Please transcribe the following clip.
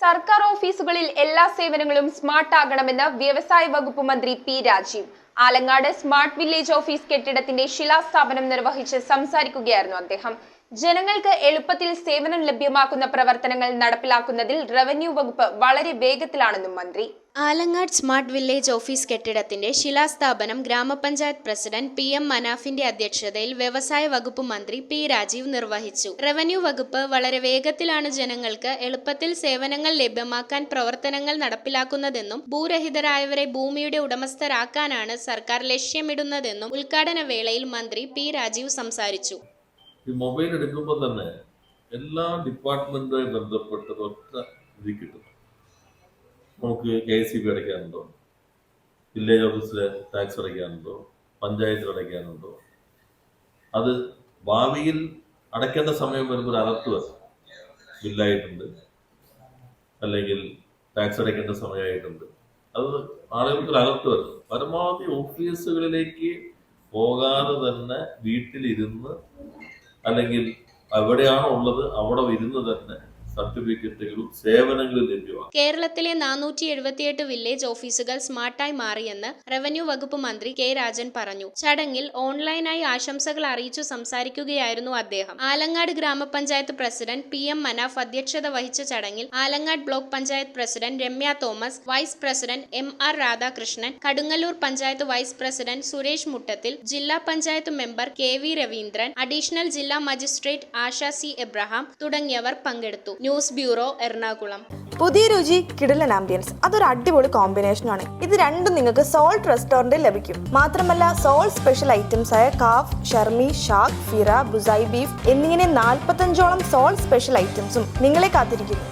സർക്കാർ ഓഫീസുകളിൽ എല്ലാ സേവനങ്ങളും സ്മാർട്ട് ആകണമെന്ന് വ്യവസായ വകുപ്പ് മന്ത്രി P Rajeev. Alangad smart village office കെട്ടിടത്തിന്റെ ശിലാസ്ഥാപനം നിർവഹിച്ച് സംസാരിക്കുകയായിരുന്നു അദ്ദേഹം. ജനങ്ങൾക്ക് എളുപ്പത്തിൽ സേവനം ലഭ്യമാക്കുന്ന പ്രവർത്തനങ്ങൾ നടപ്പിലാക്കുന്നതിൽ റവന്യൂ വകുപ്പ് വളരെ വേഗത്തിലാണെന്നും മന്ത്രി. ആലങ്ങാട് സ്മാർട്ട് വില്ലേജ് ഓഫീസ് കെട്ടിടത്തിന്റെ ശിലാസ്ഥാപനം ഗ്രാമപഞ്ചായത്ത് പ്രസിഡന്റ് PM മനാഫിന്റെ അധ്യക്ഷതയിൽ വ്യവസായ വകുപ്പ് മന്ത്രി പി രാജീവ് നിർവഹിച്ചു. റവന്യൂ വകുപ്പ് വളരെ വേഗത്തിലാണ് ജനങ്ങൾക്ക് എളുപ്പത്തിൽ സേവനങ്ങൾ ലഭ്യമാക്കാൻ പ്രവർത്തനങ്ങൾ നടപ്പിലാക്കുന്നതെന്നും ഭൂരഹിതരായവരെ ഭൂമിയുടെ ഉടമസ്ഥരാക്കാനാണ് സർക്കാർ ലക്ഷ്യമിടുന്നതെന്നും ഉദ്ഘാടന വേളയിൽ മന്ത്രി പി രാജീവ് സംസാരിച്ചു. ഈ മൊബൈൽ എടുക്കുമ്പോൾ തന്നെ എല്ലാ ഡിപ്പാർട്ട്മെന്റുമായി ബന്ധപ്പെട്ടതൊക്കെ ഇതിൽ കിട്ടും. നമുക്ക് KCB അടയ്ക്കാനുണ്ടോ, വില്ലേജ് ഓഫീസിലെ ടാക്സ് അടയ്ക്കാനുണ്ടോ, പഞ്ചായത്തിൽ അടയ്ക്കാനുണ്ടോ, അത് ഭാവിയിൽ അടയ്ക്കേണ്ട സമയം വരുമ്പോൾ ഒരു അലർട്ട് വരും. ബില്ലായിട്ടുണ്ട്, അല്ലെങ്കിൽ ടാക്സ് അടയ്ക്കേണ്ട സമയമായിട്ടുണ്ട്, അത് ആളുകൾക്ക് ഒരു അലർട്ട് വരും. പരമാവധി ഓഫീസുകളിലേക്ക് പോകാതെ തന്നെ വീട്ടിലിരുന്ന്, അല്ലെങ്കിൽ എവിടെയാണോ ഉള്ളത് അവിടെ ഇരുന്ന് തന്നെ സർട്ടിഫിക്കറ്റുകളും സേവനങ്ങളും ലഭ്യമാണ്. കേരളത്തിലെ 478 വില്ലേജ് ഓഫീസുകൾ സ്മാർട്ടായി മാറിയെന്ന് റവന്യൂ വകുപ്പ് മന്ത്രി K രാജൻ പറഞ്ഞു. ചടങ്ങിൽ ഓൺലൈനായി ആശംസകൾ അറിയിച്ചു സംസാരിക്കുകയായിരുന്നു അദ്ദേഹം. ആലങ്ങാട് ഗ്രാമപഞ്ചായത്ത് പ്രസിഡന്റ് PM മനാഫ് അധ്യക്ഷത വഹിച്ച ചടങ്ങിൽ Alangad block panchayat president Ramya Thomas, vice president MR Radhakrishnan, Kadungallur panchayat vice president Suresh Muttathil, ജില്ലാ panchayat member KV Raveendran, additional ജില്ലാ മജിസ്ട്രേറ്റ് ആശ C എബ്രഹാം തുടങ്ങിയവർ പങ്കെടുത്തു. News bureau, Ernakulam. പുതിയ രുചി, കിടിലൻ ആംബിയൻസ്, അതൊരു അടിപൊളി കോമ്പിനേഷനാണ്. ഇത് രണ്ടും നിങ്ങൾക്ക് സോൾട്ട് റെസ്റ്റോറന്റിൽ ലഭിക്കും. മാത്രമല്ല സോൾട്ട് സ്പെഷ്യൽ ഐറ്റംസ് ആയ കാഫ്, ഷർമി, ഷാക്ക്, ഫിറ, ബുസായി ബീഫ് എന്നിങ്ങനെ 45ഓളം സോൾട്ട് സ്പെഷ്യൽ ഐറ്റംസും നിങ്ങളെ കാത്തിരിക്കുന്നു.